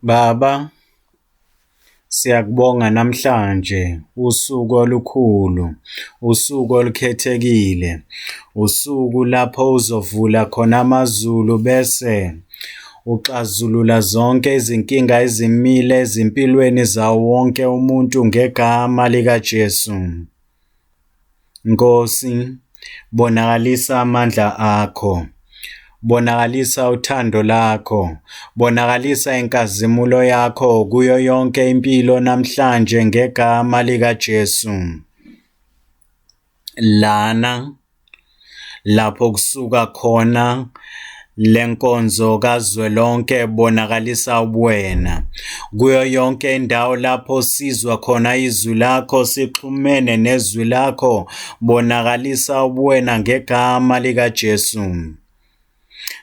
Baba, siyakubonga namhlanje usuku olukhulu, usuku olukhethekile, usuku lapho uzovula khona amazulu bese uxazulula zonke izinkinga ezimile ezimpilweni zawo wonke umuntu ngegama likaJesu. Nkosi, bonakalisa amandla akho. Bonakalisa uthando lakho, bonakalisa inkazimulo yakho kuyo yonke impilo namhlanje ngegama likaJesu. Lapho kusuka khona lenkonzo kazwe lonke bonakalisa ubuwena. Kuyo yonke indawo lapho sizwa khona izwi lakho, sixhumene nezwi lakho, bonakalisa ubuwena ngegama likaJesu.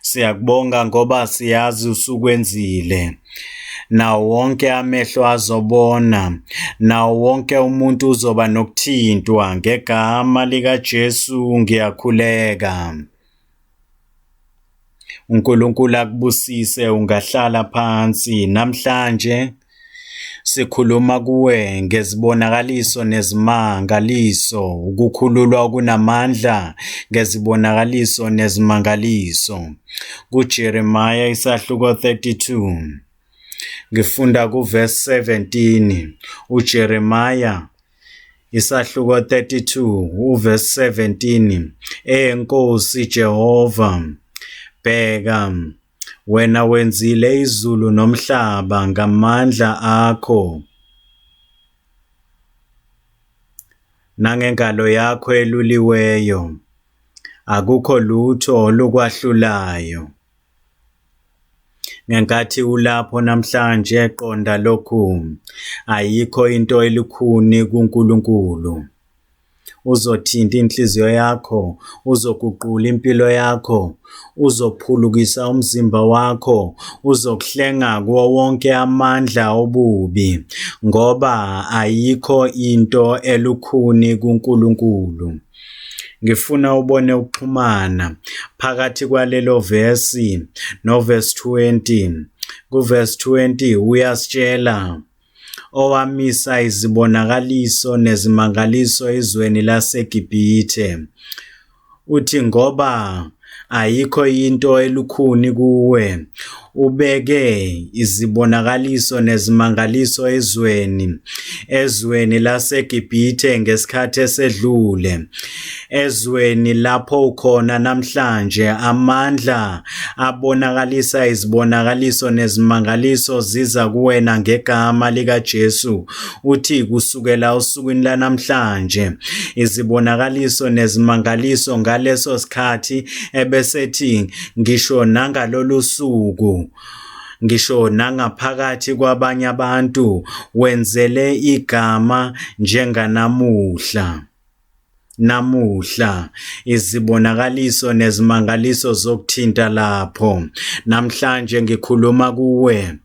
Siyakubonga ngoba siyazi usukwenzile. Nawo wonke amehlo azobona, nawo wonke umuntu uzoba nokuthintwa ngegama likaJesu ngiyakhuleka. uNkulunkulu akubusise, ungahlala phansi. Namhlanje sikhuluma kuwe ngezibonakaliso nezimangaliso, ukukhululwa okunamandla ngezibonakaliso nezimangaliso. KuJeremiya isahluko 32 ngifunda kuverse 17. uJeremiya isahluko 32 uverse 17. Nkosi Jehova, bheka, wena wenzile izulu nomhlaba ngamandla akho nangengalo yakho eluliweyo. Akukho lutho olukwahlulayo. Ngenkathi ulapho namhlanje qonda lokhu, ayikho into elukhuni kuNkulunkulu. Uzothinta inhliziyo yakho, uzoguqula impilo yakho, uzophulukisa umzimba wakho, uzokuhlenga kuwo wonke amandla obubi, ngoba ayikho into elukhuni kuNkulunkulu. Ngifuna ubone ukuxhumana phakathi kwalelo verse noverse 20. Kuverse 20 uyasitshela, owamisa izibonakaliso nezimangaliso ezweni laseGibhithe. Uthi ngoba ayikho into elukhuni kuwe, ubeke izibonakaliso nezimangaliso ezweni laseGibhithe ngesikhathi esedlule, ezweni lapho ukhona namhlanje. Amandla abonakalisa izibonakaliso nezimangaliso ziza kuwena ngegama likaJesu. Uthi kusukela usukwini lanamhlanje izibonakaliso nezimangaliso ngaleso sikhathi ebesethi ngisho nangalolu suku, ngisho nangaphakathi kwabanye abantu, wenzele igama njenganamuhla. Namuhla izibonakaliso nezimangaliso zokuthinta lapho. Namhlanje ngikhuluma kuwe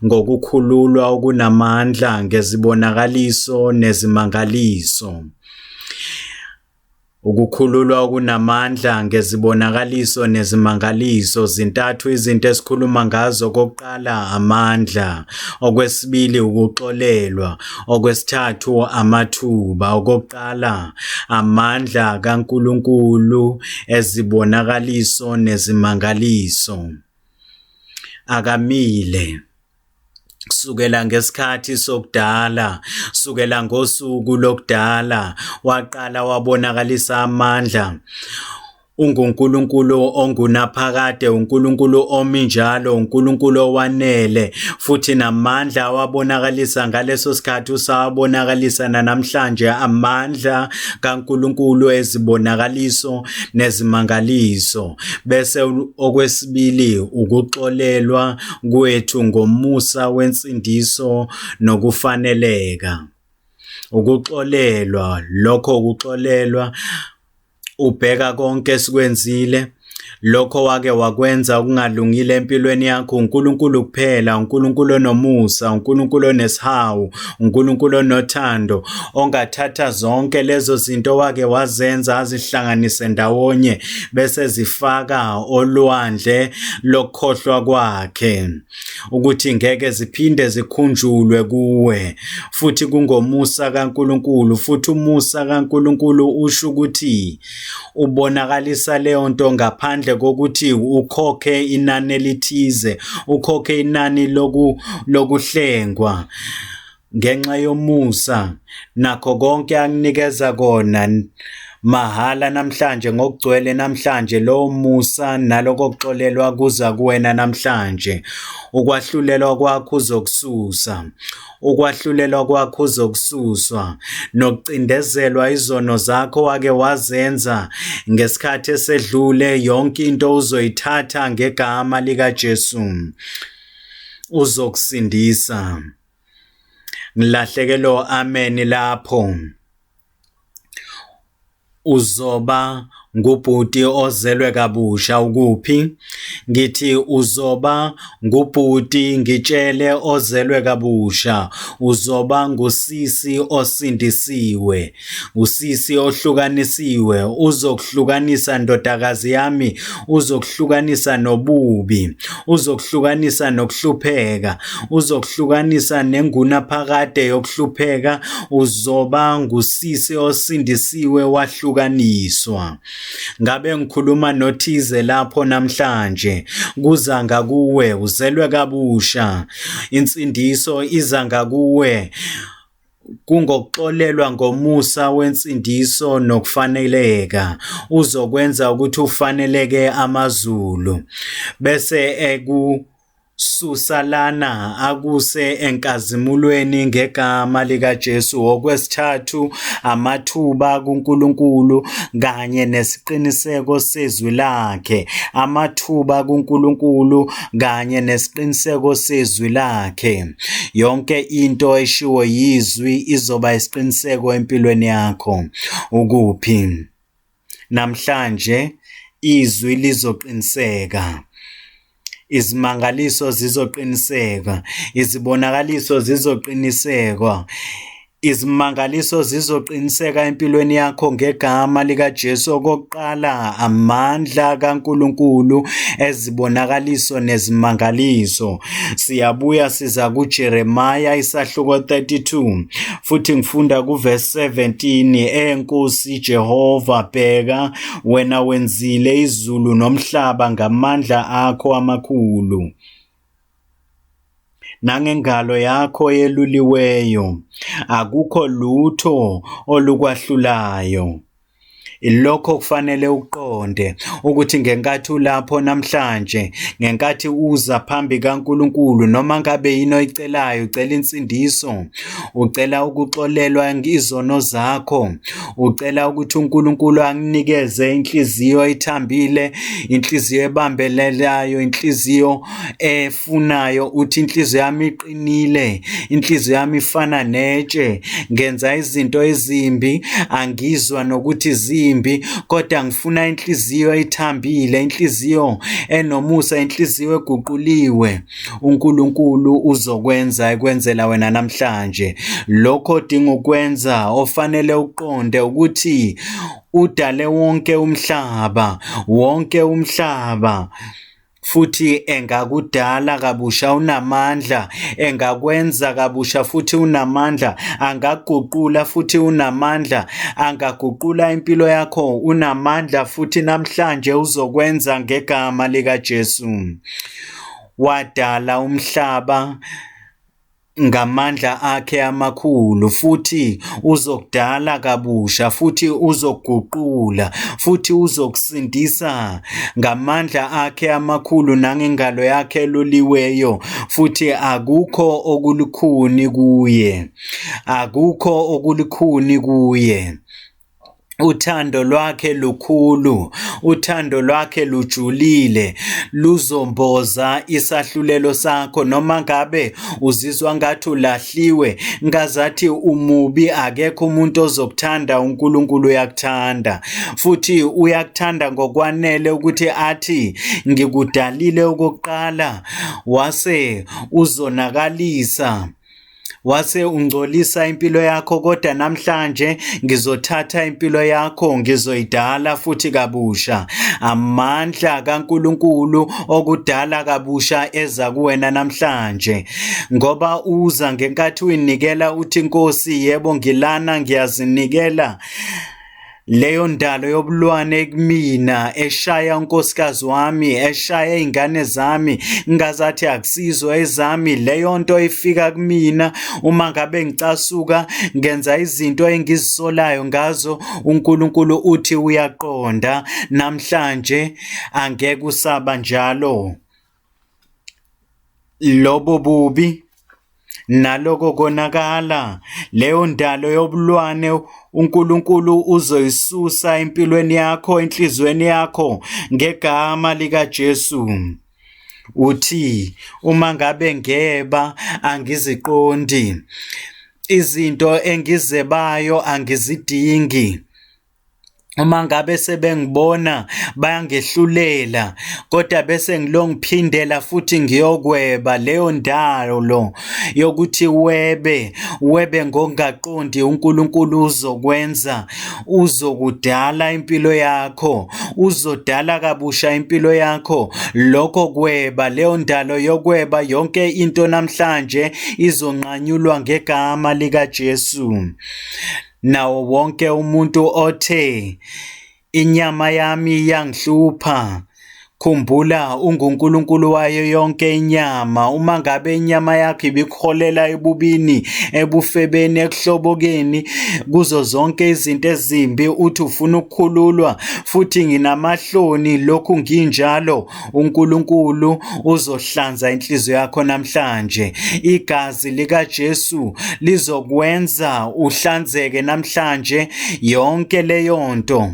ngokukhululwa okunamandla ngezibonakaliso nezimangaliso. Ukukhululwa okunamandla ngezibonakaliso nezimangaliso, zintathu izinto esikhuluma ngazo. Okokuqala, amandla. Okwesibili, ukuxolelwa. Okwesithathu, amathuba. Okokuqala, amandla kaNkulunkulu ezibonakaliso nezimangaliso. Akamile kusukela ngesikhathi sokudala, kusukela ngosuku lokudala waqala wabonakalisa amandla. UnguNkulunkulu ongunaphakade, uNkulunkulu ominjalo, uNkulunkulu owanele, futhi namandla wabonakalisa ngaleso sikhathi usawabonakalisa namhlanje. Amandla kaNkulunkulu ezibonakaliso nezimangaliso. Bese okwesibili, ukuxolelwa kwethu ngomusa wensindiso nokufaneleka. Ukuxolelwa, lokho ukuxolelwa ubheka konke esikwenzile, lokho wake wakwenza okungalungile empilweni yakho, uNkulunkulu kuphela, uNkulunkulu onomusa, uNkulunkulu onesihawu, uNkulunkulu onothando, ongathatha zonke lezo zinto wake wazenza azihlanganise ndawonye bese zifaka olwandle lokukhohlwa kwakhe, ukuthi ngeke ziphinde zikhunjulwe kuwe. Futhi kungomusa kaNkulunkulu, futhi umusa kaNkulunkulu usho ukuthi ubonakalisa leyo nto ngaphandle kokuthi ukhokhe inani elithize, ukhokhe inani lokuhlengwa. Ngenxa yomusa nakho konke akunikeza kona mahala namhlanje ngokugcwele namhlanje, lo musa naloko kuxolelwa kuza kuwena namhlanje. Ukwahlulelwa kwakho uzokususa, ukwahlulelwa kwakho uzokususwa, nokucindezelwa izono zakho wake wazenza ngesikhathi esedlule, yonke into uzoyithatha ngegama likaJesu, uzokusindisa. Ngilahlekelo amen lapho. Uzoba ngubhuti ozelwe kabusha. Ukuphi? Ngithi uzoba ngubhuti ngitshele ozelwe kabusha. Uzoba ngusisi osindisiwe, usisi ohlukanisiwe. Uzokuhlukanisa ndodakazi yami, uzokuhlukanisa nobubi, uzokuhlukanisa nokuhlupheka, uzokuhlukanisa nengunaphakade yokuhlupheka. Uzoba ngusisi osindisiwe wahlukaniswa. Ngabe ngikhuluma nothize lapho namhlanje, kuza ngakuwe, uzelwe kabusha, insindiso iza ngakuwe, kungokuxolelwa ngomusa wensindiso nokufaneleka. Uzokwenza ukuthi ufaneleke amazulu, bese susalana akuse enkazimulweni ngegama likaJesu. Okwesithathu, amathuba kuNkulunkulu kanye nesiqiniseko sezwi lakhe. Amathuba kuNkulunkulu kanye nesiqiniseko sezwi lakhe. Yonke into eshiwo yizwi izoba isiqiniseko empilweni yakho. Ukuphi? Namhlanje izwi lizoqiniseka, izimangaliso zizoqiniseka, izibonakaliso zizoqiniseka, izimangaliso zizoqiniseka empilweni yakho ngegama likaJesu. Okokuqala, amandla kaNkulunkulu, ezibonakaliso nezimangaliso. Siyabuya siza kuJeremiya isahloko 32, futhi ngifunda kuverse 17. Nkosi Jehova, bheka, wena wenzile izulu nomhlaba ngamandla akho amakhulu nangengalo yakho yeluliweyo, akukho lutho olukwahlulayo. Ilokho kufanele uqonde ukuthi ngenkathi ulapho namhlanje, ngenkathi uza phambi kaNkulunkulu, noma ngabe yini oyicelayo, ucela insindiso, ucela ukuxolelwa izono zakho, ucela ukuthi uNkulunkulu akunikeze inhliziyo ethambile, inhliziyo ebambelelayo, inhliziyo efunayo, uthi inhliziyo yami iqinile, inhliziyo yami ifana netshe, ngenza izinto ezimbi, angizwa nokuthi zimbi, kodwa ngifuna inhliziyo ethambile, inhliziyo enomusa, inhliziyo eguquliwe. uNkulunkulu uzokwenza ekwenzela wena namhlanje. Lokho odinga ukwenza, ofanele uqonde ukuthi udale wonke umhlaba, futhi engakudala kabusha, unamandla, engakwenza kabusha futhi unamandla, angaguqula futhi unamandla, angaguqula impilo yakho, unamandla futhi namhlanje uzokwenza ngegama likaJesu. Wadala umhlaba ngamandla akhe amakhulu, futhi uzokudala kabusha, futhi uzoguqula, futhi uzokusindisa ngamandla akhe amakhulu nangengalo yakhe eluliweyo, futhi akukho okulukhuni kuye, akukho okulukhuni kuye. Uthando lwakhe lukhulu, uthando lwakhe lujulile, luzomboza isahlulelo sakho. Noma ngabe uzizwa ngathi ulahliwe, ngazathi umubi, akekho umuntu ozokuthanda, uNkulunkulu uyakuthanda. Futhi uyakuthanda ngokwanele ukuthi athi, ngikudalile okokuqala, wase uzonakalisa, wase ungcolisa impilo yakho, kodwa namhlanje ngizothatha impilo yakho ngizoyidala futhi kabusha. Amandla kaNkulunkulu okudala kabusha eza kuwena namhlanje, ngoba uza ngenkathi uyinikela uthi, Nkosi, yebo ngilana, ngiyazinikela leyo ndalo yobulwane kumina, eshaya unkosikazi wami, eshaya izingane zami, ngazathi akusizwe ezami. Leyo nto ifika kumina uma ngabe ngicasuka, ngenza izinto engizisolayo ngazo, uNkulunkulu uthi uyaqonda. Namhlanje angeke usaba njalo lobo bubi naloko konakala. Leyo ndalo yobulwane uNkulunkulu uzoyisusa empilweni yakho, enhlizweni yakho, ngegama likaJesu. Uthi uma ngabe ngeba angiziqondi, izinto engizebayo angizidingi, uma ngabe sebengibona bayangehlulela, kodwa bese ngilongiphindela futhi ngiyokweba leyo ndalo yokuthi webe ngokungaqondi, uNkulunkulu uzokwenza, uzokudala impilo yakho, uzodala kabusha impilo yakho. Lokho kweba, leyo ndalo yokweba, yonke into namhlanje izonqanyulwa ngegama likaJesu. Nawo wonke umuntu othe, inyama yami iyangihlupha, khumbula unguNkulunkulu wayo yonke inyama. Uma ngabe inyama yakho ibikholela ebubini, ebufebeni, ekuhlobokeni, kuzo zonke izinto ezimbi, uthi ufuna ukukhululwa, futhi nginamahloni, lokhu nginjalo, uNkulunkulu uzohlanza inhliziyo yakho namhlanje. Igazi likaJesu lizokwenza uhlanzeke namhlanje. Yonke leyo nto,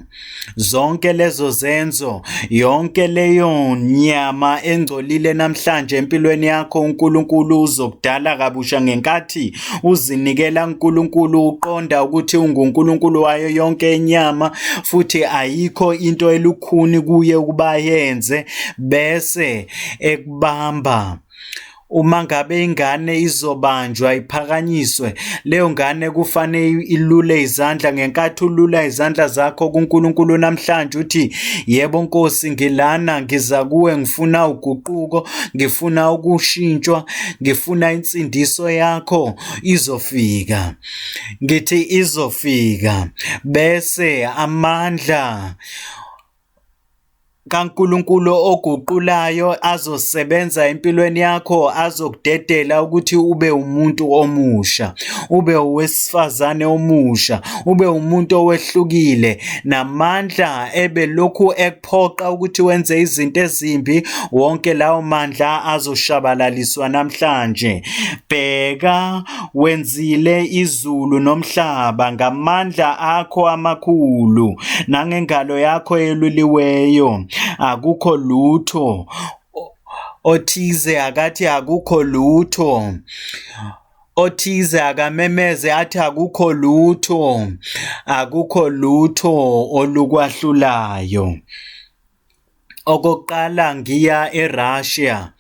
zonke lezo zenzo, yonke leyo nyama engcolile namhlanje empilweni yakho, uNkulunkulu uzokudala kabusha ngenkathi uzinikela uNkulunkulu, uqonda ukuthi unguNkulunkulu wayo yonke inyama, futhi ayikho into elukhuni kuye ukuba yenze, bese ekubamba. Uma ngabe ingane izobanjwa iphakanyiswe, leyo ngane kufanele ilule izandla. Ngenkathi ulula izandla zakho kuNkulunkulu namhlanje, uthi, yebo Nkosi, ngilana, ngiza kuwe, ngifuna uguquko, ngifuna ukushintshwa, ngifuna insindiso yakho. Izofika, ngithi izofika, bese amandla kaNkulunkulu oguqulayo azosebenza empilweni yakho, azokudedela ukuthi ube umuntu omusha, ube owesifazane omusha, ube umuntu owehlukile. Namandla ebelokhu ekuphoqa ukuthi wenze izinto ezimbi, wonke lawo mandla azoshabalaliswa namhlanje. Bheka, wenzile izulu nomhlaba ngamandla akho amakhulu, nangengalo yakho eluliweyo. Akukho lutho othize akathi akukho lutho, othize akamemeze athi akukho lutho, akukho lutho olukwahlulayo. Okokuqala ngiya eRussia,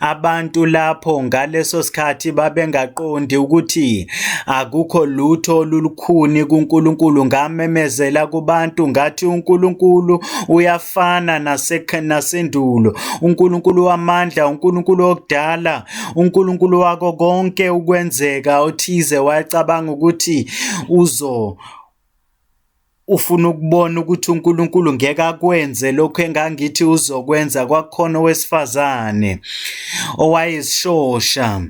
abantu lapho ngaleso sikhathi babengaqondi ukuthi akukho lutho olulukhuni kuNkulunkulu. Ngamemezela kubantu ngathi uNkulunkulu uyafana nasendulo, uNkulunkulu wamandla, uNkulunkulu okudala, uNkulunkulu wako konke ukwenzeka othize. Wacabanga ukuthi ufuna ukubona ukuthi uNkulunkulu ngeke akwenze lokho engangithi uzokwenza. Kwakhona owesifazane owayesishosha,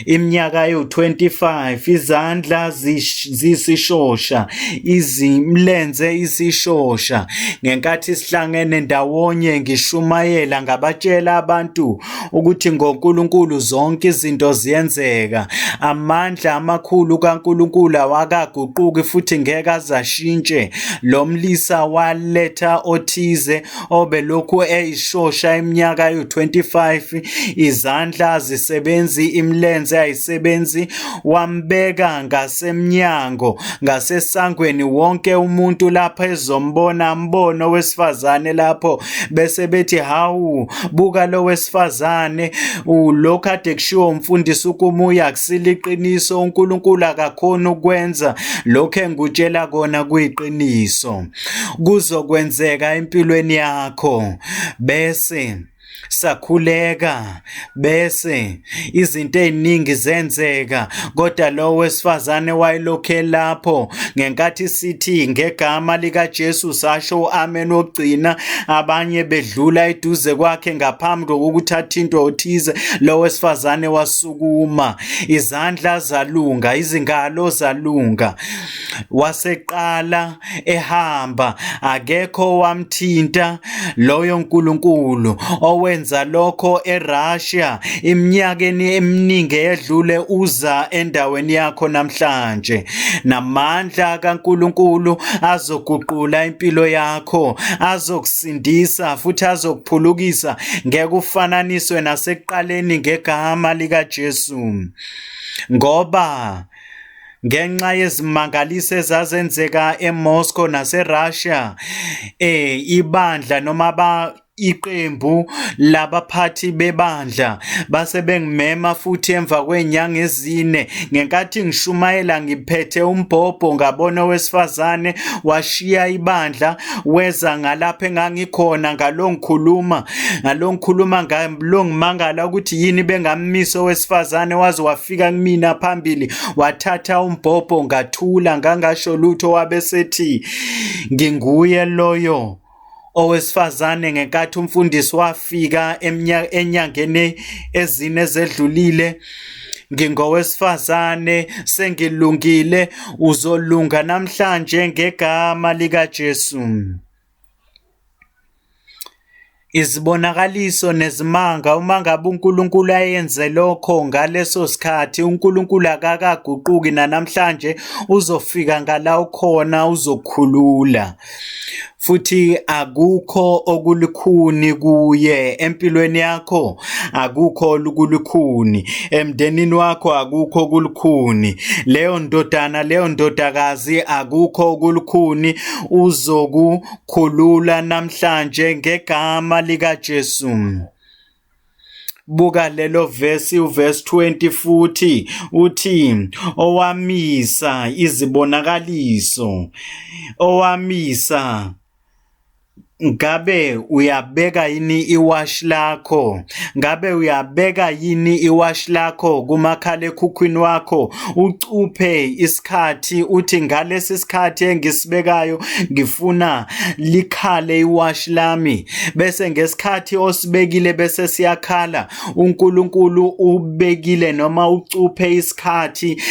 iminyaka yo-25, izandla zisishosha, izimlenze isishosha. Ngenkathi sihlangene ndawonye ngishumayela ngabatshela abantu ukuthi ngoNkulunkulu zonke izinto ziyenzeka. Amandla amakhulu kaNkulunkulu awakaguquki futhi ngeke azashintshe. Lo mlisa waletha othize obelokhu eyishosha iminyaka yo-25, izandla azisebenzi, imlenze ayisebenzi. Wambeka ngasemnyango, ngasesangweni. Wonke umuntu lapha ezombona ambono wesifazane lapho, bese bethi, hawu, buka lo wesifazane. Lokhu kade kushiwo umfundisi uKumuya akusilo iqiniso. uNkulunkulu akakhona ukwenza lokho engikutshela kona kuyiqiniso. Kuzokwenzeka empilweni yakho. Bese sakhuleka, bese izinto eziningi zenzeka. Kodwa lo wesifazane wayelokhe lapho. Ngenkathi sithi ngegama likaJesu sasho amen wokugcina, abanye bedlula eduze kwakhe ngaphambi kokuthi athintwe othize, lo wesifazane wasukuma, izandla zalunga, izingalo zalunga. Waseqala ehamba, akekho wamthinta. Loyo uNkulunkulu owenza lokho eRussia iminyakeni eminingi edlule uza endaweni yakho namhlanje. Namandla kaNkulunkulu azoguqula impilo yakho, azokusindisa futhi azokuphulukisa. Ngeke ufananiswe nasekuqaleni ngegama likaJesu. Ngoba ngenxa yezimangaliso ezazenzeka eMoscow naseRussia, ibandla noma iqembu labaphathi bebandla base bengimema futhi emva kwenyanga ezine. Ngenkathi ngishumayela ngiphethe umbhobho, ngabona owesifazane washiya ibandla, weza ngalapho engangikhona. Ngalongikhuluma ngimangala ukuthi yini bengamisa owesifazane, waze wafika kumina phambili, wathatha umbhobho, ngathula, ngangasho lutho. Wabesethi, nginguye loyo owesifazane. Ngenkathi umfundisi wafika enyangeni ezine ezedlulile, ngingowesifazane, sengilungile, uzolunga namhlanje ngegama likaJesu. Izibonakaliso nezimanga. Uma ngabe uNkulunkulu ayenze lokho ngaleso sikhathi, uNkulunkulu akakaguquki nanamhlanje. Uzofika ngala ukhona, uzokhulula. Futhi akukho okulukhuni kuye empilweni yakho, akukho okulukhuni emndenini wakho, akukho okulukhuni. Leyo ndodana, leyo ndodakazi, akukho okulukhuni. Uzokukhulula namhlanje ngegama likaJesu. Buka lelo verse, uverse 20 futhi uthi, owamisa izibonakaliso, owamisa. Ngabe uyabeka yini iwashi lakho? Ngabe uyabeka yini iwashi lakho kumakhalekhukhwini wakho? Ucuphe isikhathi, uthi ngalesi sikhathi engisibekayo ngifuna likhale iwashi lami. Bese ngesikhathi osibekile bese siyakhala. uNkulunkulu ubekile noma ucuphe isikhathi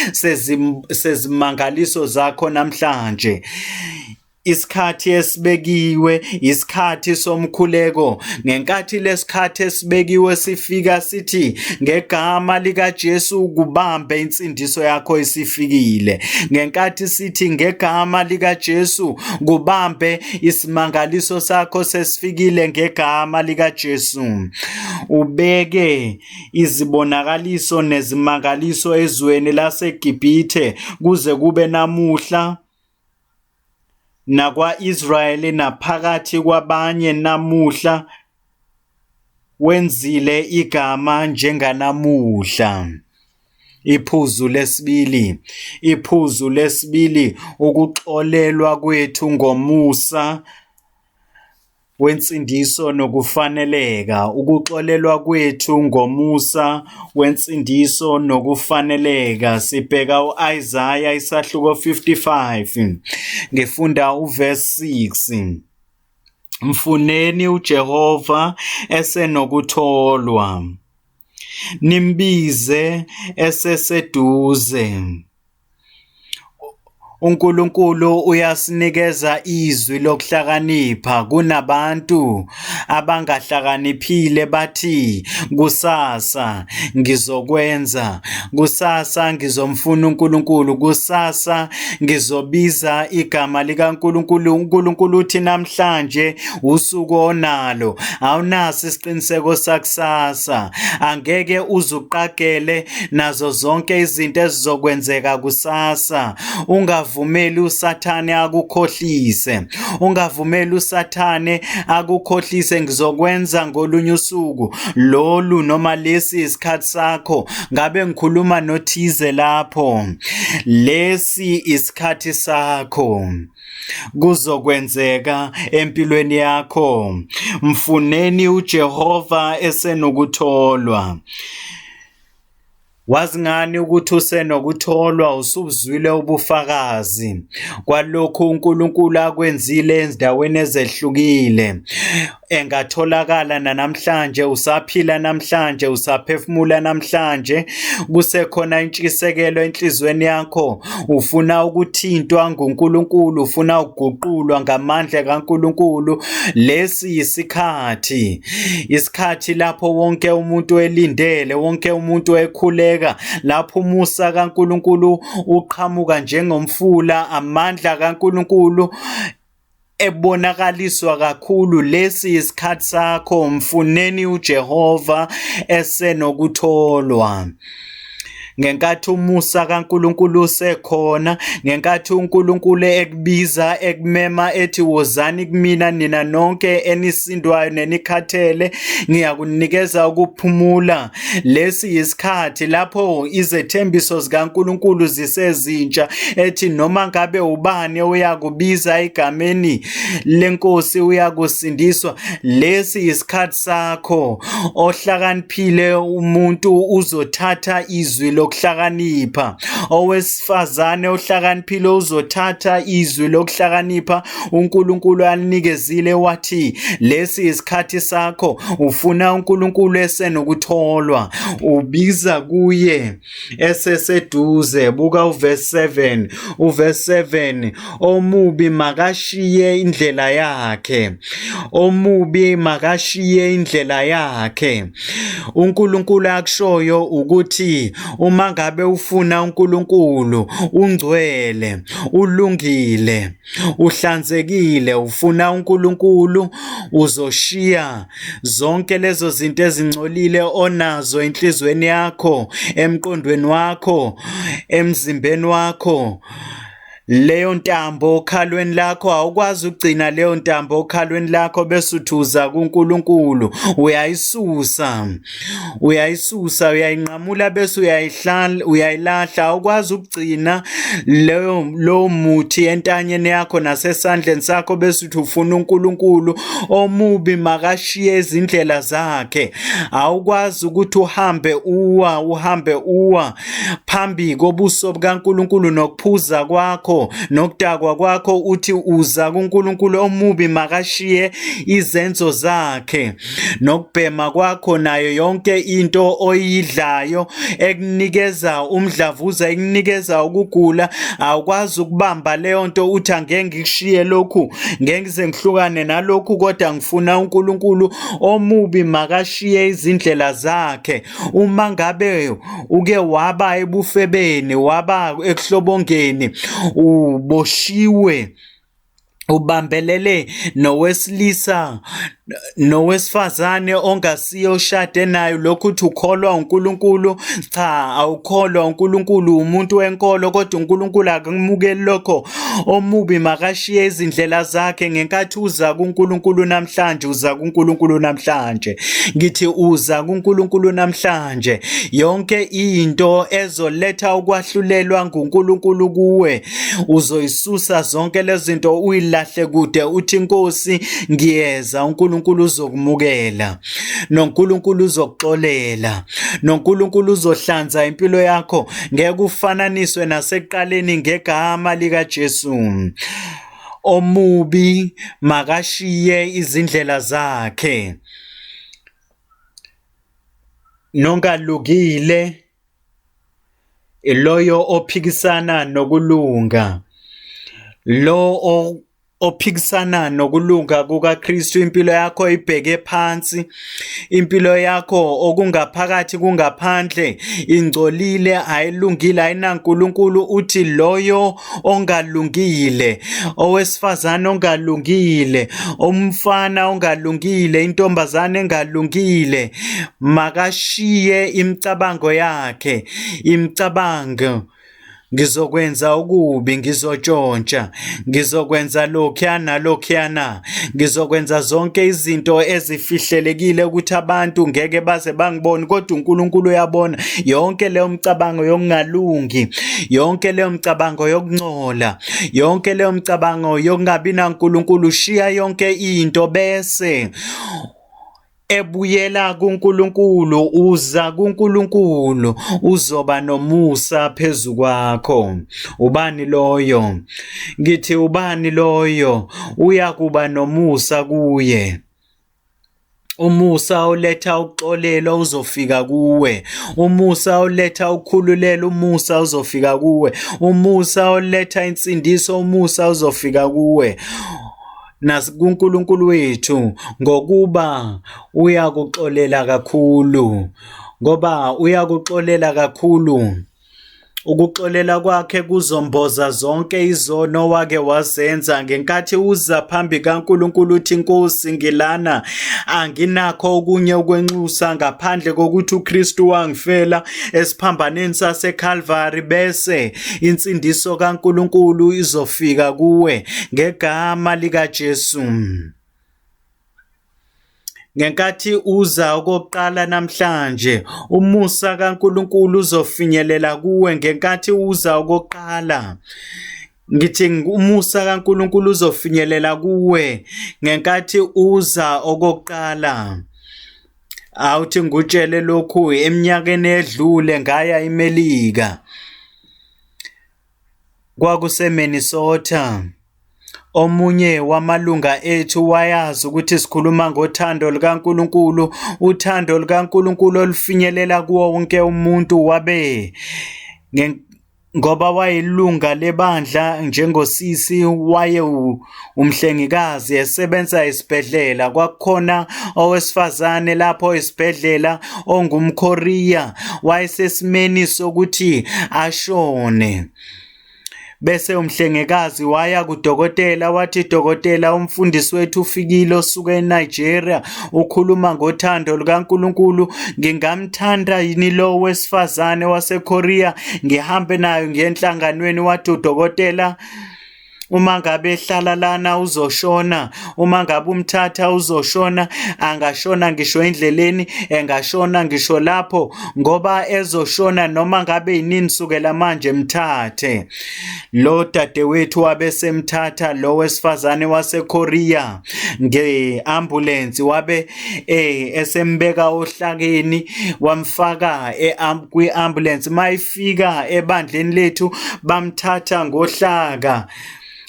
sezimangaliso zakho namhlanje. Isikhathi esibekiwe, isikhathi somkhuleko. Ngenkathi lesikhathi esibekiwe sifika, sithi ngegama likaJesu kubambe insindiso yakho isifikile. Ngenkathi sithi ngegama likaJesu kubambe isimangaliso sakho sesifikile ngegama likaJesu. Ubeke izibonakaliso nezimangaliso ezweni laseGibhithe kuze kube namuhla, nakwa-Israyeli naphakathi kwabanye namuhla. Wenzile igama njenganamuhla. Iphuzu lesibili, ukuxolelwa kwethu ngomusa wensindiso nokufaneleka. Ukuxolelwa kwethu ngomusa wensindiso nokufaneleka. Sibheka u-Isaiah isahluko 55, ngifunda uverse 6. Mfuneni uJehova esenokutholwa, nimbize eseseduze. uNkulunkulu uyasinikeza izwi lokuhlakanipha kunabantu abangahlakaniphile bathi kusasa ngizokwenza, kusasa ngizomfuna uNkulunkulu, kusasa ngizobiza igama likaNkulunkulu. uNkulunkulu uthi namhlanje usuku onalo, awunaso isiqiniseko sakusasa, angeke uzuqagele nazo zonke izinto ezizokwenzeka kusasa. Ungavumeli uSathane akukhohlise, ungavumeli uSathane akukhohlise. Ngizokwenza ngolunye usuku, lolu noma lesi isikhathi sakho. Ngabe ngikhuluma nothize lapho, lesi isikhathi sakho kuzokwenzeka empilweni yakho. Mfuneni uJehova esenokutholwa. Wazi ngani ukuthi usenokutholwa? Usubuzwile ubufakazi kwalokhu uNkulunkulu akwenzile ezindaweni ezehlukile. Engatholakala namhlanje, usaphila namhlanje, usaphefumula namhlanje, kusekhona intshisekelo enhlizweni yakho. Ufuna ukuthintwa nguNkulunkulu, ufuna ukuguqulwa ngamandla kaNkulunkulu. Lesi isikhathi, isikhathi lapho wonke umuntu elindele, wonke umuntu ekhuleka, lapho umusa kaNkulunkulu uqhamuka njengomfula, amandla kaNkulunkulu ebonakaliswa kakhulu. Lesi isikhathi sakho. Mfuneni uJehova esenokutholwa. Ngenkathi umusa kaNkulunkulu usekhona, ngenkathi uNkulunkulu ekubiza, ekumema ethi wozani kumina nina nonke enisindwayo nenikhathele, ngiyakunikeza ukuphumula. Lesi isikhathi lapho izethembiso zikaNkulunkulu zisezintsha, ethi noma ngabe ubani uyakubiza egameni lenkosi uyakusindiswa. Lesi isikhathi sakho. Ohlakaniphile umuntu uzothatha izwi lokuhlakanipha. Owesifazane ohlakaniphile uzothatha izwi lokuhlakanipha. uNkulunkulu alinikezile wathi lesi isikhathi sakho. Ufuna uNkulunkulu esenokutholwa, ubiza kuye eseseduze. Buka uverse 7. Uverse 7, omubi makashiye indlela yakhe, omubi makashiye indlela yakhe. uNkulunkulu akushoyo ukuthi uma ngabe ufuna uNkulunkulu, ungcwele, ulungile, uhlanzekile, ufuna uNkulunkulu, uzoshiya zonke lezo zinto ezingcolile onazo enhlizweni yakho, emqondweni wakho, emzimbeni wakho. Leyo ntambo okhalweni lakho, awukwazi ukugcina leyo ntambo okhalweni lakho bese uthuza kuNkulunkulu. Uyayisusa, uyayinqamula bese uyayilahla. Awukwazi ukugcina lo muthi entanyeni yakho nasesandleni sakho bese uthi ufuna uNkulunkulu. Omubi makashiye izindlela zakhe. Awukwazi ukuthi uhambe uwa phambi kobuso bukaNkulunkulu nokuphuza kwakho nokudakwa kwakho uthi uza kuNkulunkulu. Omubi makashiye izenzo zakhe nokubhema kwakho, nayo yonke into oyidlayo ekunikeza umdlavuza, ekunikeza ukugula. Awukwazi ukubamba leyo nto uthi angeke ngikushiye lokhu, ngeke ngize ngihlukane nalokhu, kodwa ngifuna uNkulunkulu. Omubi makashiye izindlela zakhe. Uma ngabe uke waba ebufebeni, waba ekuhlobongeni, uboshiwe, ubambelele nowesilisa nowesifazane ongasiyo oshade nayo, lokhu uthi ukholwa uNkulunkulu. Cha, awukholwa uNkulunkulu, umuntu wenkolo, kodwa uNkulunkulu akumukeli lokho. Omubi makashiye izindlela zakhe. Ngenkathi uza kuNkulunkulu namhlanje, uza kuNkulunkulu namhlanje. Ngithi uza kuNkulunkulu namhlanje. Yonke into ezoletha ukwahlulelwa nguNkulunkulu kuwe uzoyisusa zonke lezi zinto, uyilahle kude, uthi Nkosi ngiyeza. uNkulunkulu uzokumukela, noNkulunkulu uzokuxolela, noNkulunkulu uzohlanza impilo yakho. Ngeke ufananiswe nasekuqaleni ngegama likaJesu. Omubi makashiye izindlela zakhe. nongalungile loyo ophikisana nokulunga. Lo ophikisana nokulunga kukaKristu, impilo yakho ibheke phansi, impilo yakho okungaphakathi kungaphandle ingcolile, ayilungile, ayinaNkulunkulu. Uthi loyo ongalungile, owesifazane ongalungile, umfana ongalungile, intombazane engalungile, makashiye imicabango yakhe, imicabango. Ngizokwenza ukubi, ngizotshontsha, ngizokwenza lokhuyana lokhuyana, ngizokwenza zonke izinto ezifihlelekile ukuthi abantu ngeke baze bangibone, kodwa uNkulunkulu uyabona yonke leyo micabango yokungalungi, yonke leyo micabango yokungcola, yonke leyo micabango yokungabi naNkulunkulu. Shiya yonke into bese ebuyela kuNkulunkulu, uza kuNkulunkulu, uzoba nomusa phezu kwakho. Ubani loyo? Ngithi ubani loyo? Uyakuba nomusa kuye. Umusa oletha ukuxolelwa uzofika kuwe. Umusa oletha ukukhululela, umusa uzofika kuwe. Umusa oletha insindiso, umusa uzofika kuwe. NakuNkulunkulu wethu, ngokuba uyakuxolela kakhulu, ngoba uyakuxolela kakhulu. Ukuxolela kwakhe kuzomboza zonke izono wake wazenza. Ngenkathi uza phambi kaNkulunkulu uthi, Nkosi, ngilana, anginakho okunye ukwenxusa ngaphandle kokuthi uKristu wangifela esiphambanweni saseKalvari, bese insindiso kaNkulunkulu izofika kuwe ngegama likaJesu. Ngenkathi uza okokuqala namhlanje, umusa kaNkulunkulu uzofinyelela kuwe. Ngenkathi uza okokuqala, ngithi umusa kaNkulunkulu uzofinyelela kuwe ngenkathi uza okokuqala. Awuthi ngutshele lokhu, eminyakeni edlule ngaya eMelika, kwakuseMinnesota. Omunye wamalunga ethu wayazi ukuthi sikhuluma ngothando lukaNkulunkulu, uthando lukaNkulunkulu olufinyelela kuwo wonke umuntu. Wabe ngoba wayilunga lebandla njengosisi, waye umhlengikazi esebenza esibhedlela. Kwakukhona owesifazane lapho esibhedlela ongumKhorea, wayesesimeni sokuthi ashone. Bese umhlengikazi waya kudokotela, wathi, Dokotela, umfundisi wethu ufikile osuka eNigeria, ukhuluma ngothando lukaNkulunkulu. Ngingamthanda yini lo wesifazane waseKhorea ngihambe nayo ngiyenhlanganweni? Wathi udokotela, uma ngabe ehlala lana uzoshona, uma ngabe umthatha uzoshona, angashona ngisho endleleni, engashona ngisho lapho, ngoba ezoshona noma ngabe yinini sukela manje mthathe. Lo dadewethu wabe semthatha lo wesifazane waseKhorea nge-ambulance, wabe esembeka ohlakeni, wamfaka kwi-ambulance. Mayifika ebandleni lethu bamthatha ngohlaka,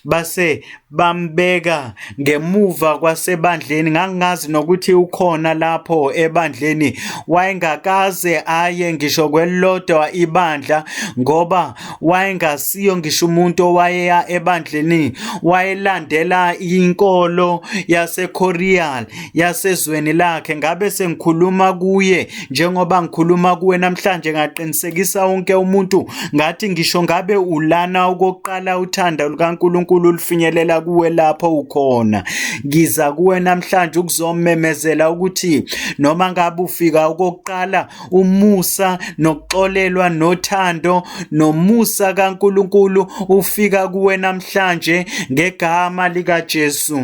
base bambeka ngemuva kwasebandleni. Ngangingazi nokuthi ukhona lapho ebandleni, wayengakaze aye ngisho kwelodwa ibandla, ngoba wayengasiyo ngisho umuntu owayeya ebandleni. Wayelandela inkolo yaseKhorea yasezweni lakhe. Ngabe sengikhuluma kuye njengoba ngikhuluma kuwe namhlanje, ngaqinisekisa wonke umuntu ngathi ngisho ngabe ulana okokuqala, uthando lukaNkulunkulu lufinyelela kuwe lapho ukhona. Ngiza kuwe namhlanje ukuzomemezela ukuthi noma ngabe ufika okokuqala, umusa nokuxolelwa nothando nomusa kaNkulunkulu ufika kuwe namhlanje ngegama likaJesu.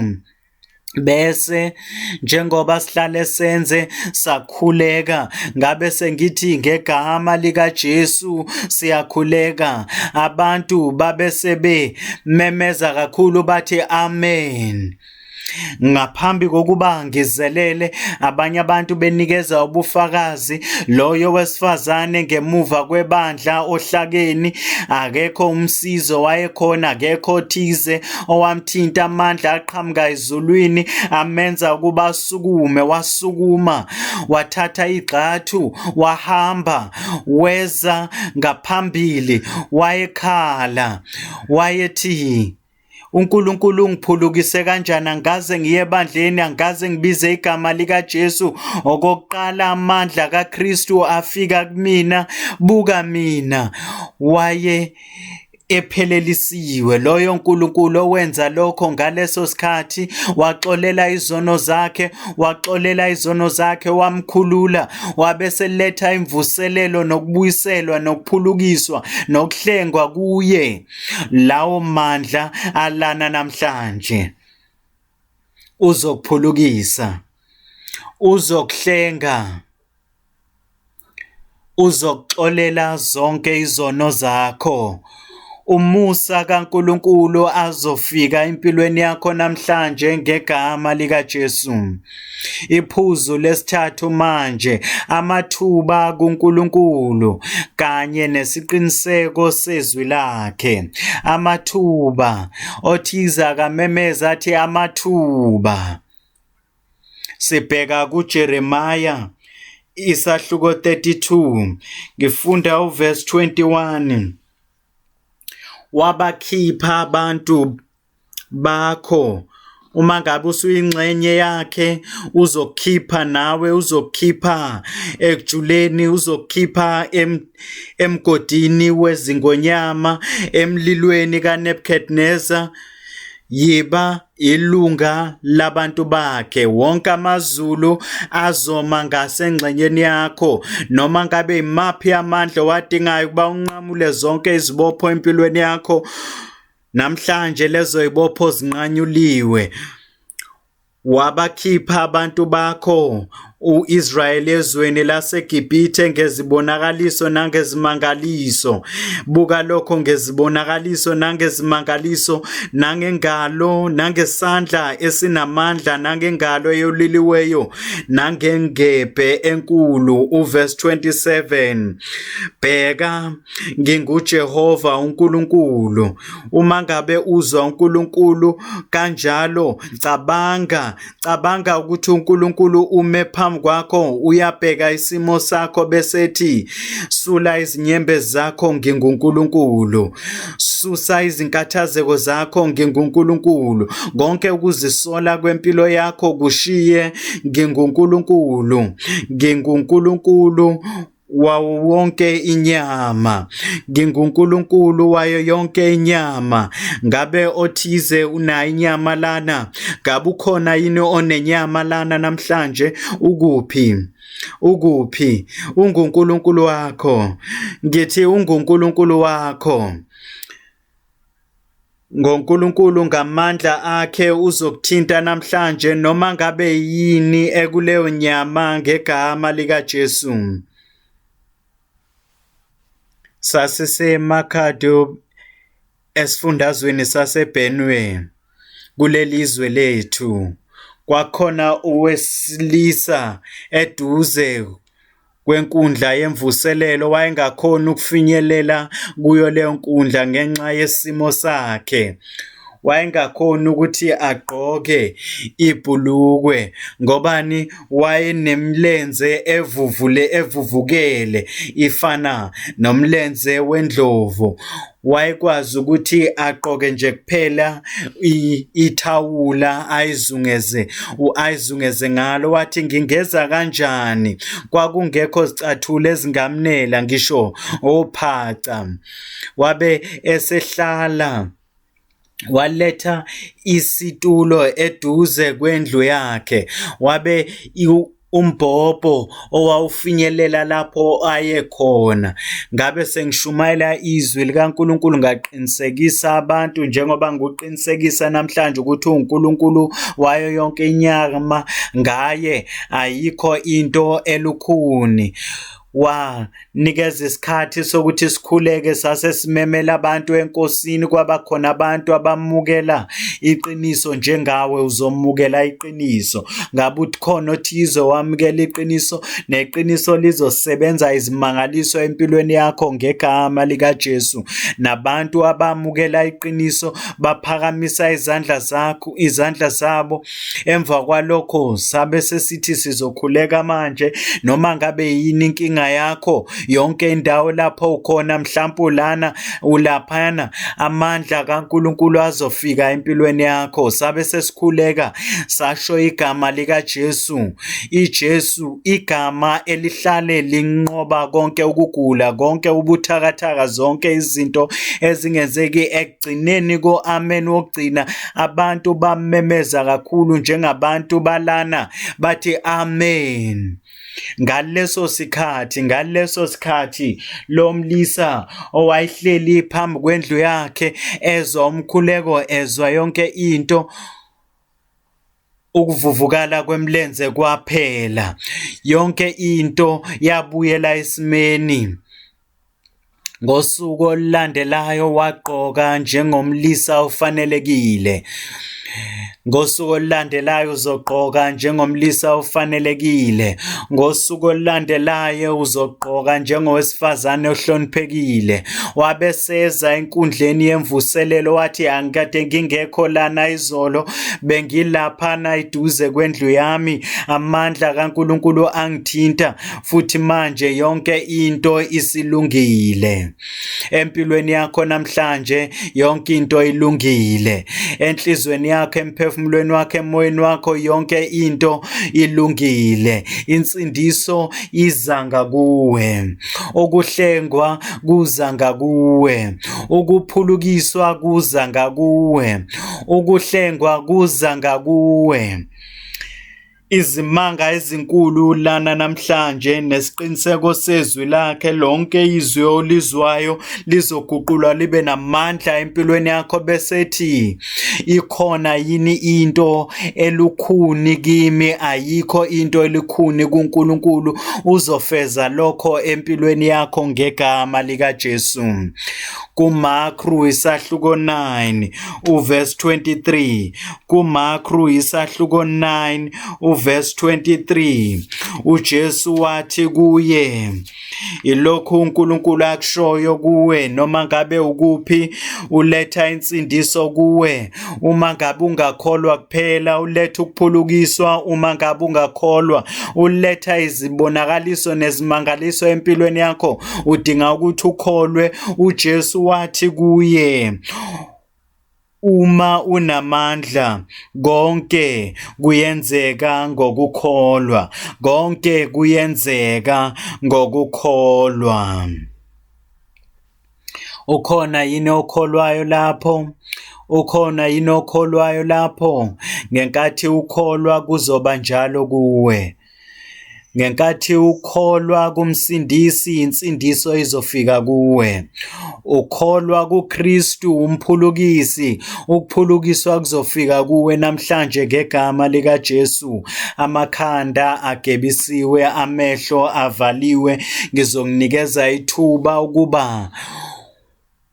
Bese njengoba sihlale senze sakhuleka, ngabe sengithi ngegama likaJesu siyakhuleka. Abantu babe sebe memeza kakhulu bathi amen. Ngaphambi kokuba ngizelele, abanye abantu benikeza ubufakazi. Loyo wesifazane ngemuva kwebandla ohlakeni, akekho umsizo wayekhona, akekho thize owamthinta amandla aqhamuka ezulwini amenza ukuba asukume. Wasukuma, wathatha igxathu, wahamba, weza ngaphambili, wayekhala, wayethi, uNkulunkulu ungiphulukise kanjani? Angikaze ngiye ebandleni, angikaze ngibize igama likaJesu. Okokuqala amandla kaKristu afika kumina. Buka mina, waye ephelelisiwe. Loyo Nkulunkulu owenza lokho ngaleso sikhathi, waxolela izono zakhe, wamkhulula, wabeseletha imvuselelo nokubuyiselwa nokuphulukiswa nokuhlengwa kuye. Lawo mandla alana namhlanje. Uzokuphulukisa, uzokuhlenga, uzokuxolela zonke izono zakho. Umusa kaNkulunkulu azofika empilweni yakho namhlanje ngegama likaJesu. Iphuzu lesithathu manje, amathuba kuNkulunkulu kanye nesiqiniseko sezwi lakhe. Amathuba, othiza kamemeza athi amathuba. Sibheka kuJeremiya isahluko 32, ngifunda uverse 21. Wabakhipha abantu bakho. Uma ngabe usuyingxenye yakhe, uzokhipha nawe, uzokhipha ekujuleni, uzokhipha emgodini wezingonyama, emlilweni kaNebukadneza. Yiba ilunga labantu bakhe. Wonke amazulu azoma ngasengxenyeni yakho. Noma ngabe imaphi amandla wadingayo ukuba unqamule zonke izibopho empilweni yakho, namhlanje lezo izibopho zinqanyuliwe. Wabakhipha abantu bakho uIsrayeli ezweni laseGibhithe ngezibonakaliso nangezimangaliso. Buka lokho ngezibonakaliso nangezimangaliso, nangengalo, nangesandla esinamandla, nangengalo eyoliliweyo, nangengebhe enkulu. Uverse 27. Bheka, nginguJehova uNkulunkulu. Uma ngabe uzwa uNkulunkulu kanjalo, cabanga ukuthi uNkulunkulu ume phambi kwakho, uyabheka isimo sakho besethi, sula izinyembezi zakho, nginguNkulunkulu. Susa izinkathazeko zakho, nginguNkulunkulu. Konke ukuzisola kwempilo yakho kushiye, nginguNkulunkulu. NginguNkulunkulu wawo wonke inyama. NginguNkulunkulu wayo yonke inyama. Ngabe othize unayo inyama lana? Ngabe ukhona yini onenyama lana namhlanje? Ukuphi? UnguNkulunkulu wakho. Ngithi unguNkulunkulu wakho. NgoNkulunkulu ngamandla akhe uzokuthinta namhlanje noma ngabe yini ekuleyo nyama ngegama likaJesu. Sasisemakhado esifundazweni saseBenue kulelizwe lethu. Kwakhona owesilisa eduze kwenkundla yemvuselelo, wayengakhona ukufinyelela kuyo leyo nkundla ngenxa yesimo sakhe. Wayengakhona ukuthi agqoke ibhulukwe. Ngobani? Wayenemlenze evuvukele ifana nomlenze wendlovu. Wayekwazi ukuthi agqoke nje kuphela ithawula ayizungeze ngalo. Wathi ngingeza kanjani? Kwakungekho zicathulo ezingamnela ngisho ophaca. Wabe esehlala, waletha isitulo eduze kwendlu yakhe. Wabe umbhobho owawufinyelela lapho ayekhona. Ngabe sengishumayela izwi likaNkulunkulu, ngaqinisekisa abantu njengoba nguqinisekisa namhlanje ukuthi uNkulunkulu wayo yonke inyama. Ngaye ayikho into elukhuni. wanikeza isikhathi sokuthi sikhuleke, sase simemela abantu enkosini. Kwabakhona abantu abamukela iqiniso njengawe uzomukela iqiniso. Ngabe uthi khona othize wamukela iqiniso, neqiniso lizosebenza izimangaliso empilweni yakho ngegama likaJesu. Nabantu abamukela iqiniso baphakamisa izandla zabo. Emva kwalokho sabe sesithi sizokhuleka manje. Noma ngabe yini inkinga yakho, yonke indawo lapho ukhona, mhlawumbe ulana ulaphana, amandla kaNkulunkulu azofika empilweni yakho. Sabe sesikhuleka sasho igama likaJesu. iJesu, igama elihlale linqoba konke ukugula, konke ubuthakathaka, zonke izinto ezingenzeki. Ekugcineni ko-amen wokugcina abantu bamemeza kakhulu njengabantu balana bathi amen. Ngaleso sikhathi lo mlisa owayehleli phambi kwendlu yakhe ezwa umkhuleko, ezwa yonke into, ukuvuvukala kwemlenze kwaphela, yonke into yabuyela esimeni. Ngosuku olulandelayo wagqoka njengomlisa ofanelekile. Ngosuku olulandelayo uzogqoka njengomlisa ofanelekile. Ngosuku olulandelayo uzogqoka njengowesifazane ohloniphekile. Wabeseza enkundleni yemvuselelo wathi, angikade ngingekho lana izolo, bengilaphana eduze kwendlu yami, amandla kaNkulunkulu angithinta, futhi manje yonke into isilungile. Empilweni yakho namhlanje yonke into ilungile. Enhlizweni yakho, emphefumulweni wakho, emoyeni wakho, yonke into ilungile. Insindiso iza ngakuwe. Ukuhlengwa kuza ngakuwe. Ukuphulukiswa kuza ngakuwe. Ukuhlengwa kuza ngakuwe. Izimanga ezinkulu lana namhlanje, nesiqiniseko sezwi lakhe. Lonke izwi olizwayo lizoguqulwa libe namandla empilweni yakho. Besethi, ikhona yini into elukhuni kimi? Ayikho into elukhuni kuNkulunkulu. Uzofeza lokho empilweni yakho ngegama likaJesu. KuMakru isahluko 9 uverse 23. KuMakru isahluko 9 uverse 23. uJesu wathi kuye, ilokhu uNkulunkulu akushoyo kuwe, noma ngabe ukuphi, uletha insindiso kuwe. Uma ngabe ungakholwa kuphela, uletha ukuphulukiswa. Uma ngabe ungakholwa, uletha izibonakaliso nezimangaliso empilweni yakho. Udinga ukuthi ukholwe. uJesu wathi kuye, uma unamandla, konke kuyenzeka ngokukholwa. Konke kuyenzeka ngokukholwa. Ukhona yini okholwayo lapho? Ukhona yini okholwayo lapho? Ngenkathi ukholwa kuzoba njalo kuwe. Ngenkathi ukholwa kumsindisi, insindiso izofika kuwe. Ukholwa kuKristu umphulukisi, ukuphulukiswa kuzofika kuwe namhlanje ngegama likaJesu. Amakhanda agebisiwe, amehlo avaliwe. Ngizokunikeza ithuba ukuba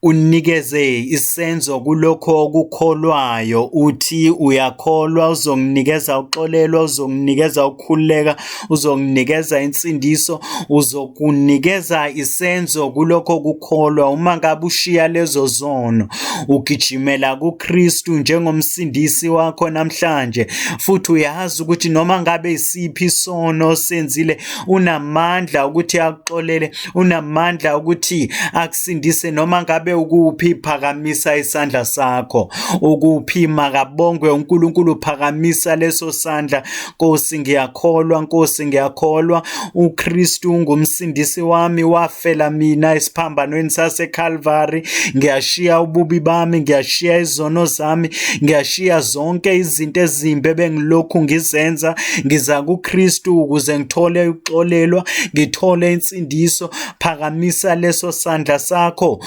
unikeze isenzo kulokho okukholwayo. Uthi uyakholwa, uzonginikeza uxolelwa, uzonginikeza ukukhuleka, uzonginikeza insindiso, uzokunikeza isenzo kulokho okukholwa. Uma ngabe ushiya lezo zono, ugijimela kuKristu njengomsindisi wakho namhlanje, futhi uyazi ukuthi noma ngabe isiphi isono senzile, unamandla ukuthi akuxolele, unamandla ukuthi akusindise. Noma ngabe ukuphi, phakamisa isandla sakho. Ukuphi, makabongwe uNkulunkulu, phakamisa leso sandla. Nkosi ngiyakholwa, Nkosi ngiyakholwa, uKristu ngumsindisi wami, wafela mina esiphambanweni saseCalvary. Ngiyashiya ububi bami, ngiyashiya izono zami, ngiyashiya zonke izinto ezimbi ebengilokhu ngizenza. Ngiza kuKristu ukuze ngithole ukuxolelwa, ngithole insindiso. Phakamisa leso sandla sakho.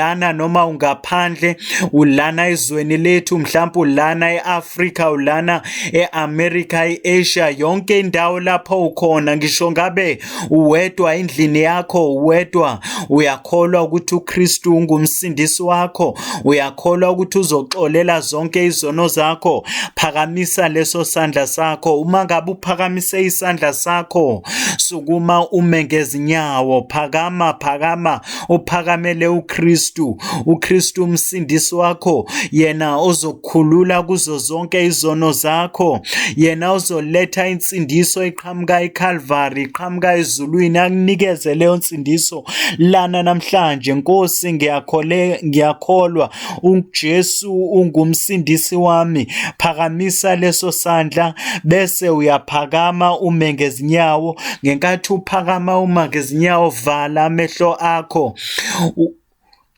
ulana noma ungaphandle, ulana ezweni lethu, mhlawumbe ulana eAfrika, ulana eAmerica, eAsia, yonke indawo lapho ukhona, ngisho ngabe uwedwa endlini yakho, uwedwa, uyakholwa ukuthi uKristu ungumsindisi wakho, uyakholwa ukuthi uzoxolela zonke izono zakho, phakamisa leso sandla sakho. Uma ngabe uphakamise isandla sakho, sukuma ume ngezinyawo, phakama, uphakamele uKristu umsindisi wakho, yena ozokukhulula kuzo zonke izono zakho, yena ozoletha insindiso iqhamuka eCalvary, iqhamuka ezulwini, akunikeze leyo nsindiso lana namhlanje. Nkosi, ngiyakholwa uJesu ungumsindisi wami. Phakamisa leso sandla bese uyaphakama ume ngezinyawo. Ngenkathi uphakama uma ngezinyawo, vala amehlo akho,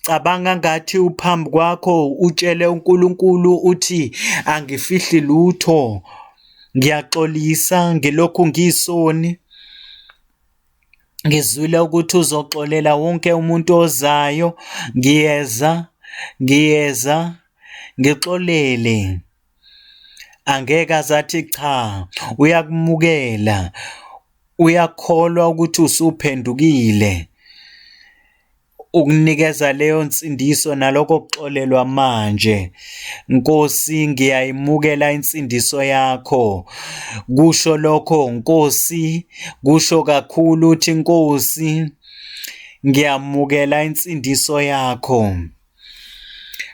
cabanga ngathi uphambi kwakho, utshele uNkulunkulu uthi, angifihli lutho, ngiyaxolisa, ngilokhu ngiyisoni, ngizwile ukuthi uzoxolela wonke umuntu ozayo, ngiyeza, ngixolele. Angeke azathi cha, uyakumukela, uyakholwa ukuthi usuphendukile, ukunikeza leyo nsindiso naloko kuxolelwa manje. Nkosi, ngiyayimukela insindiso yakho. Kusho lokho, Nkosi, kusho kakhulu uthi, Nkosi, ngiyamukela insindiso yakho.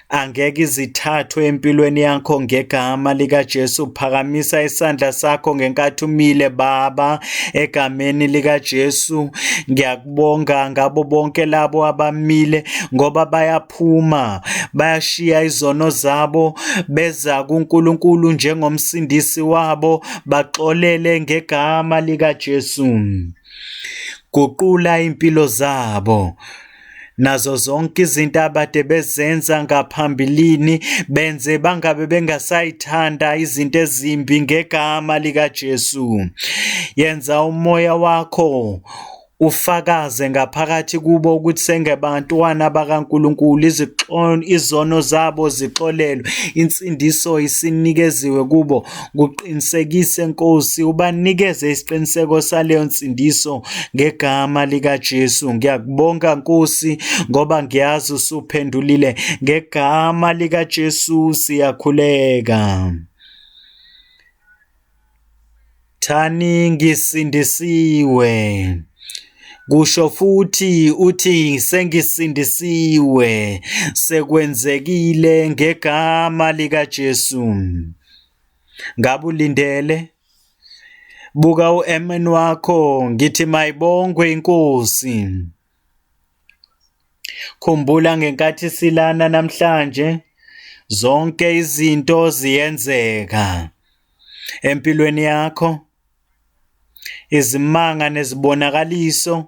Angeke izithathwe empilweni yakho ngegama likaJesu. Phakamisa isandla sakho ngenkathi umile, Baba, egameni likaJesu. Ngiyakubonga ngabo bonke labo abamile, ngoba bayaphuma, bayashiya izono zabo, beza kuNkulunkulu njengomsindisi wabo, baxolele ngegama likaJesu. Guqula impilo zabo. Nazo zonke izinto abade bezenza ngaphambilini, benze bangabe bengasayithanda izinto ezimbi ngegama likaJesu. Yenza umoya wakho ufakaze ngaphakathi kubo ukuthi sengebantwana bakaNkulunkulu, izono zabo zixolelwe, insindiso isinikeziwe kubo. Kuqinisekise, Nkosi, ubanikeze isiqiniseko saleyo nsindiso ngegama likaJesu. Ngiyakubonga Nkosi, ngoba ngiyazi usuphendulile. Ngegama likaJesu siyakhuleka. Thani ngisindisiwe. Kusho futhi uthi, sengisindisiwe, sekwenzekile ngegama likaJesu. Ngabe ulindele? Buka uemeni wakho, ngithi mayibongwe iNkosi. Khumbula ngenkathi silana namhlanje, zonke izinto ziyenzeka empilweni yakho. Izimanga nezibonakaliso,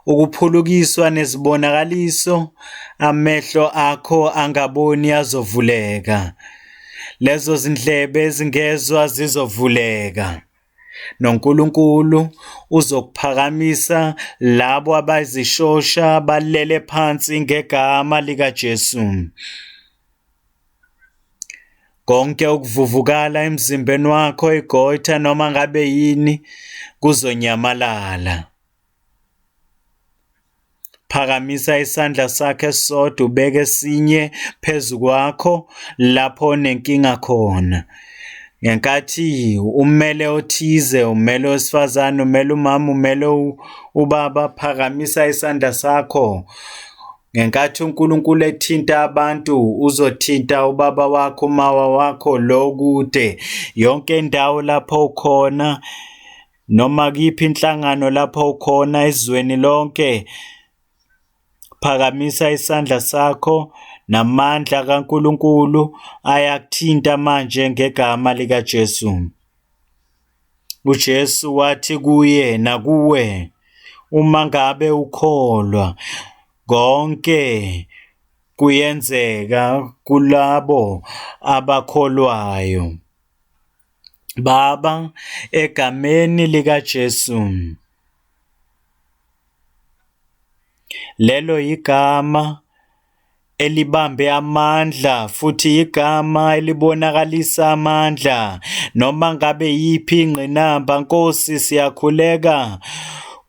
ukuphulukiswa nezibonakaliso, amehlo akho angaboni azovuleka. Lezo zindlebe ezingezwa zizovuleka. NoNkulunkulu uzokuphakamisa labo abazishosha balele phansi ngegama likaJesu. Konke ukuvuvukala emzimbeni wakho, igotha noma ngabe yini, kuzonyamalala. Phakamisa isandla sakho esisodwa, ubeke esinye phezu kwakho lapho onenkinga khona. Ngenkathi umele othize, umele wesifazane, umele umama, umele ubaba, phakamisa isandla sakho. Ngenkathi uNkulunkulu ethinta abantu, uzothinta ubaba wakho, umawa wakho, lo kude, yonke indawo lapho ukhona, noma kuyiphi inhlangano lapho ukhona ezweni lonke. Phakamisa isandla sakho, namandla kaNkulunkulu ayakuthinta manje ngegama likaJesu. uJesu wathi kuye nakuwe, uma ngabe ukholwa, konke kuyenzeka kulabo abakholwayo. Baba, egameni likaJesu, lelo igama elibambe amandla futhi igama elibonakalisa amandla. Noma ngabe yiphi ingqinamba, Nkosi, siyakhuleka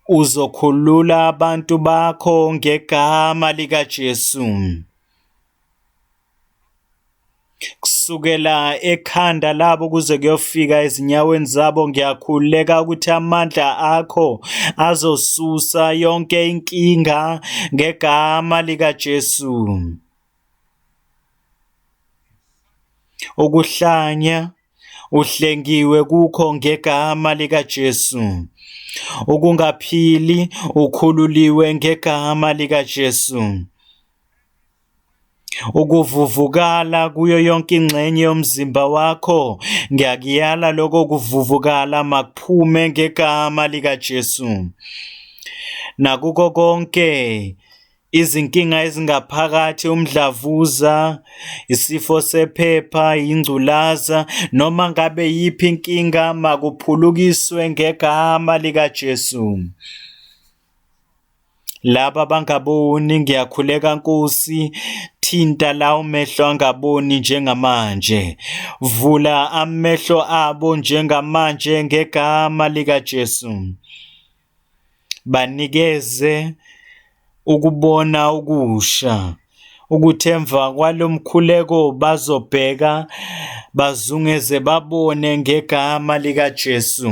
uzokhulula abantu bakho ngegama likaJesu. Kusukela ekhanda labo kuze kuyofika ezinyaweni zabo, ngiyakhuleka ukuthi amandla akho azosusa yonke inkinga ngegama likaJesu. Ukuhlanya uhlengiwe kukho ngegama likaJesu. Ukungaphili ukhululiwe ngegama likaJesu. Ukuvuvukala kuyo yonke ingxenye yomzimba wakho, ngiyakuyala lokho kuvuvukala makuphume ngegama likaJesu. Nakuko konke izinkinga ezingaphakathi, umdlavuza, isifo sephepha, ingculaza, noma ngabe yiphi inkinga, makuphulukiswe ngegama likaJesu. Laba bangaboni, ngiyakhuleka Nkosi, thinta lawo mehlo angaboni njengamanje. Vula amehlo abo njengamanje ngegama likaJesu. Banikeze ukubona okusha, ukuthi emva kwalo mkhuleko bazobheka, bazungeze, babone ngegama likaJesu.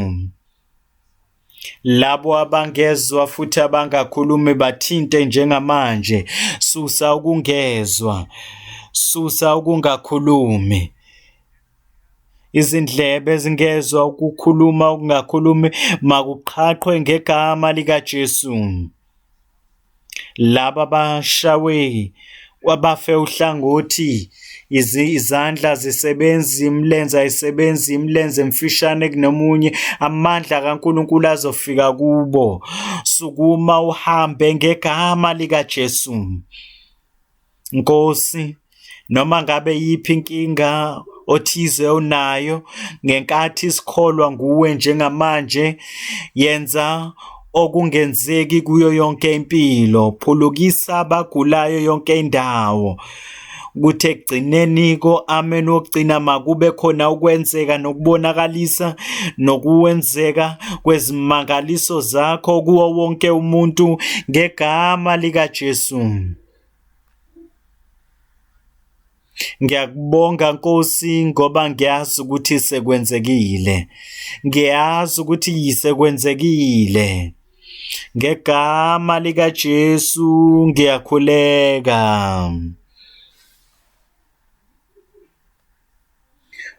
Labo abangezwa futhi abangakhulumi bathinte njengamanje. Susa ukungezwa, susa ukungakhulumi. Izindlebe ezingezwa ukukhuluma, ukungakhulumi, makuqhaqhwe ngegama likaJesu. Laba bashawe wabafe uhlangothi, izandla zisebenza, imilenze ayisebenzi, imilenze emfishane kunomunye, amandla kaNkulunkulu azofika kubo. Sukuma uhambe ngegama likaJesu. Nkosi, noma ngabe yiphi inkinga othize onayo, ngenkathi sikholwa nguwe njengamanje, yenza okungenzeki kuyo yonke impilo. Phulukisa abagulayo yonke indawo, ukuthi ekugcineni ko-amen wokugcina makube khona ukwenzeka nokubonakalisa nokuwenzeka kwezimangaliso zakho kuwo wonke umuntu ngegama likaJesu. Ngiyakubonga Nkosi, ngoba ngiyazi ukuthi sekwenzekile. Ngiyazi ukuthi sekwenzekile. Ngegama likaJesu ngiyakhuleka.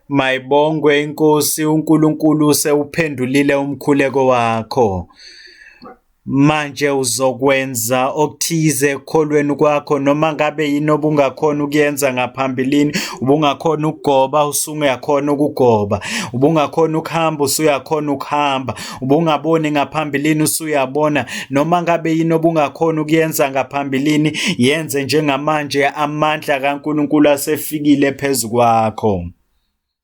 Mayibongwe iNkosi, uNkulunkulu sewuphendulile umkhuleko wakho. Manje uzokwenza okuthize ekukholweni kwakho, noma ngabe yini obungakhona ukuyenza ngaphambilini. Ubungakhona ukugoba, usungakhona ukugoba. Ubungakhona ukuhamba, usuyakhona ukuhamba. Ubungaboni ngaphambilini, usuyabona. Noma ngabe yini obungakhona ukuyenza ngaphambilini, yenze njengamanje. Amandla kaNkulunkulu asefikile phezu kwakho.